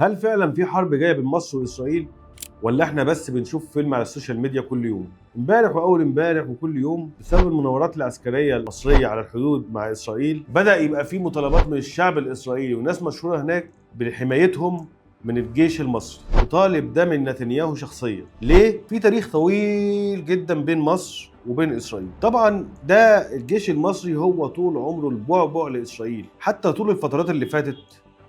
هل فعلا في حرب جايه بين مصر واسرائيل، ولا احنا بس بنشوف فيلم على السوشيال ميديا كل يوم؟ امبارح واول امبارح وكل يوم بسبب المناورات العسكريه المصريه على الحدود مع اسرائيل بدا يبقى في مطالبات من الشعب الاسرائيلي وناس مشهوره هناك بحمايتهم من الجيش المصري، وطالب ده من نتنياهو شخصيا. ليه؟ في تاريخ طويل جدا بين مصر وبين اسرائيل. طبعا ده الجيش المصري هو طول عمره البعبع لاسرائيل، حتى طول الفترات اللي فاتت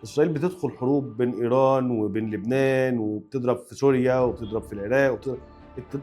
اسرائيل بتدخل حروب بين ايران وبين لبنان، وبتضرب في سوريا وبتضرب في العراق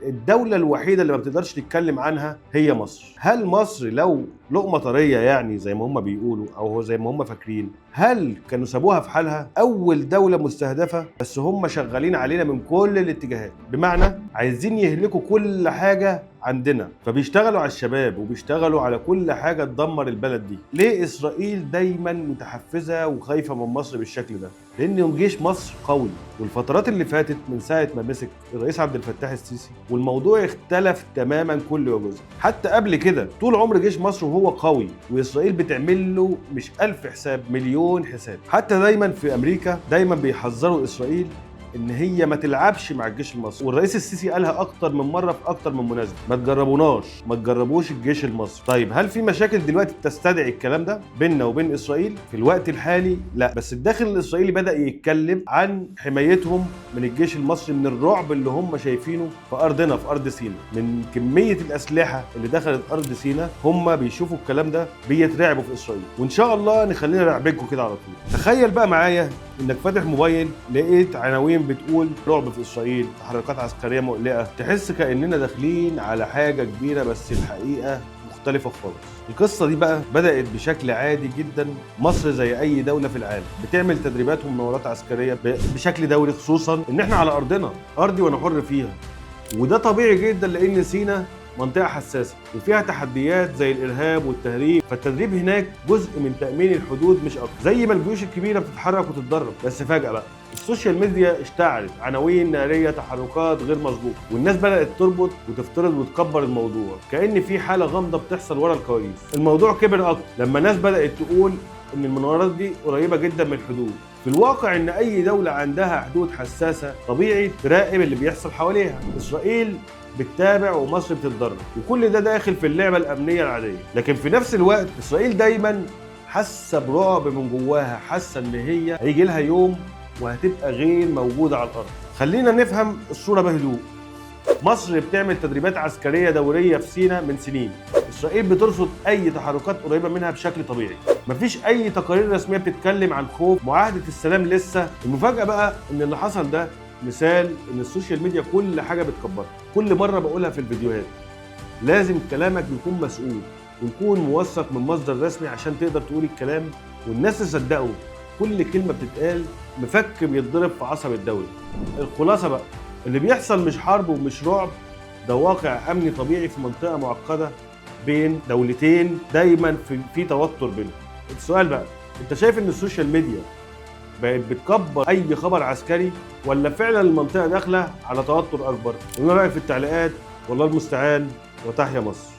الدولة الوحيدة اللي ما بتقدرش تتكلم عنها هي مصر. هل مصر لو لقمة طرية يعني زي ما هم بيقولوا او زي ما هم فاكرين، هل كانوا سابوها في حالها؟ اول دولة مستهدفة، بس هم شغالين علينا من كل الاتجاهات، بمعنى عايزين يهلكوا كل حاجة عندنا، فبيشتغلوا على الشباب وبيشتغلوا على كل حاجة تدمر البلد دي. ليه اسرائيل دايما متحفزة وخايفة من مصر بالشكل ده؟ لان جيش مصر قوي، والفترات اللي فاتت من ساعة ما مسك الرئيس عبد الفتاح السيسي والموضوع اختلف تماما كل وجزء. حتى قبل كده طول عمر جيش مصر وهو قوي، واسرائيل بتعمل له مش 1000 حساب، مليون حساب. حتى دايما في امريكا دايما بيحذروا اسرائيل ان هي ما تلعبش مع الجيش المصري، والرئيس السيسي قالها اكتر من مره في اكتر من مناسبه: ما تجربوناش، ما تجربوش الجيش المصري. طيب هل في مشاكل دلوقتي تستدعي الكلام ده بيننا وبين اسرائيل في الوقت الحالي؟ لا، بس الداخل الاسرائيلي بدا يتكلم عن حمايتهم من الجيش المصري من الرعب اللي هم شايفينه في ارضنا، في ارض سيناء، من كميه الاسلحه اللي دخلت ارض سيناء. هم بيشوفوا الكلام ده بيترعبوا في اسرائيل، وان شاء الله نخلينا نرعبكم كده على طول. تخيل بقى معايا انك فاتح موبايل لقيت عناوين بتقول رعب في اسرائيل، تحركات عسكريه مقلقه، تحس كاننا داخلين على حاجه كبيره، بس الحقيقه مختلفه خالص. القصه دي بقى بدات بشكل عادي جدا. مصر زي اي دوله في العالم بتعمل تدريبات ومناورات عسكريه بشكل دوري، خصوصا ان احنا على ارضنا، ارضي وانا حر فيها، وده طبيعي جدا لان سيناء منطقة حساسة وفيها تحديات زي الإرهاب والتهريب، فالتدريب هناك جزء من تأمين الحدود مش أكتر. زي ما الجيوش الكبيرة بتتحرك وتتدرب، بس فجأة بقى السوشيال ميديا اشتعلت عناوين نارية، تحركات غير مسبوقة، والناس بدأت تربط وتفترض وتكبر الموضوع كأن في حالة غامضة بتحصل ورا الكواليس. الموضوع كبر أكتر لما ناس بدأت تقول إن المناورات دي قريبة جدا من الحدود. في الواقع إن أي دولة عندها حدود حساسة طبيعي تراقب اللي بيحصل حواليها. إسرائيل بتتابع ومصر بتتدرب، وكل ده داخل في اللعبه الامنيه العاديه. لكن في نفس الوقت اسرائيل دايما حاسه برعب من جواها، حاسه ان هي هيجي لها يوم وهتبقى غير موجوده على الارض. خلينا نفهم الصوره بهدوء. مصر بتعمل تدريبات عسكريه دوريه في سيناء من سنين، اسرائيل بترصد اي تحركات قريبه منها بشكل طبيعي، مفيش اي تقارير رسميه بتتكلم عن خوف. معاهده السلام لسه. المفاجاه بقى ان اللي حصل ده مثال ان السوشيال ميديا كل حاجه بتكبرها. كل مره بقولها في الفيديوهات، لازم كلامك يكون مسؤول ويكون موثق من مصدر رسمي عشان تقدر تقول الكلام والناس تصدقه. كل كلمه بتتقال مفك بيتضرب في عصب الدوله. الخلاصه بقى، اللي بيحصل مش حرب ومش رعب، ده واقع امني طبيعي في منطقه معقده بين دولتين دايما في توتر بينهم. السؤال بقى، انت شايف ان السوشيال ميديا بقت بتكبر اي خبر عسكري، ولا فعلا المنطقه داخله على توتر اكبر؟ قولوا رايك في التعليقات، والله المستعان، وتحيا مصر.